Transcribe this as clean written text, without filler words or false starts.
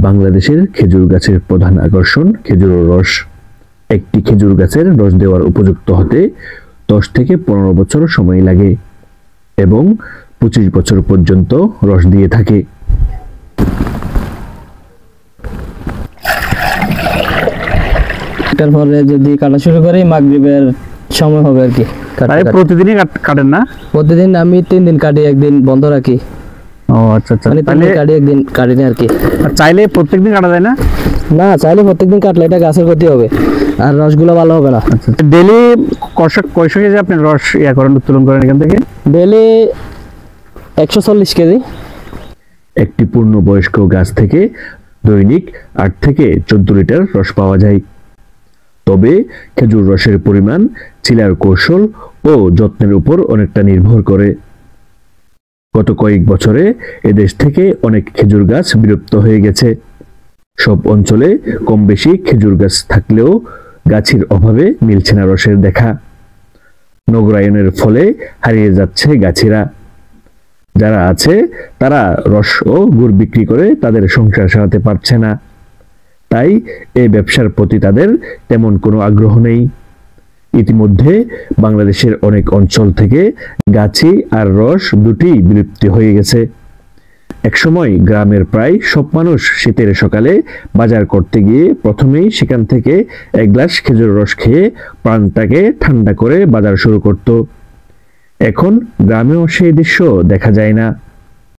বাংলাদেশের খেজুর গাছের প্রধান আকর্ষণ খেজুর রস। একটি খেজুর গাছের রস দেওয়ার উপযুক্ত হতে 10 থেকে 15 বছর সময় লাগে এবং 25 বছর পর্যন্ত রস দিয়ে থাকে। তারপরে যদি কাটা শুরু করি মাগরিবের সময় হবে আর কি। প্রতিদিনই কাটেন না? প্রতিদিন আমি 3 দিন কাটি, একদিন বন্ধ রাখি। ও আচ্ছা আচ্ছা, মানে 3 দিন কাটি, একদিন কাটি না আর কি। চাইলে প্রত্যেকদিন কাটা যায় না? না, চাইলে প্রত্যেকদিন কাটলে এটা গাছের ক্ষতি হবে আর রসগুলো ভালো হবে না। ডেইলি কয়শো কেজি আপনি রস করেন, উত্তোলন করেন এখান থেকে? Daily 140 KG. একটি পূর্ণবয়স্ক গাছ থেকে দৈনিক 8 থেকে 14 লিটার রস পাওয়া যায়। তবে খেজুর রসের পরিমাণ চিলার কৌশল ও যত্নের উপর অনেকটা নির্ভর করে। গত কয়েক বছরে এদেশ থেকে অনেক খেজুর গাছ বিলুপ্ত হয়ে গেছে। সব অঞ্চলে কম বেশি খেজুর গাছ থাকলেও গাছের অভাবে মিলছে না রসের দেখা। নগরায়নের ফলে হারিয়ে যাচ্ছে গাছিরা। যারা আছে তারা রস ও গুড় বিক্রি করে তাদের সংসার চালাতে পারছে না। তাই এই ব্যবসার প্রতি তাদের তেমন কোনো আগ্রহ নেই। ইতিমধ্যে বাংলাদেশের অনেক অঞ্চল থেকে গাছি আর রস দুটি বিলুপ্তি হয়ে গেছে। একসময় গ্রামের প্রায় সব মানুষ শীতের সকালে বাজার করতে গিয়ে প্রথমেই সেখান থেকে এক গ্লাস খেজুর রস খেয়ে প্রাণটাকে ঠান্ডা করে বাজার শুরু করত। এখন গ্রামেও সেই দৃশ্য দেখা যায় না।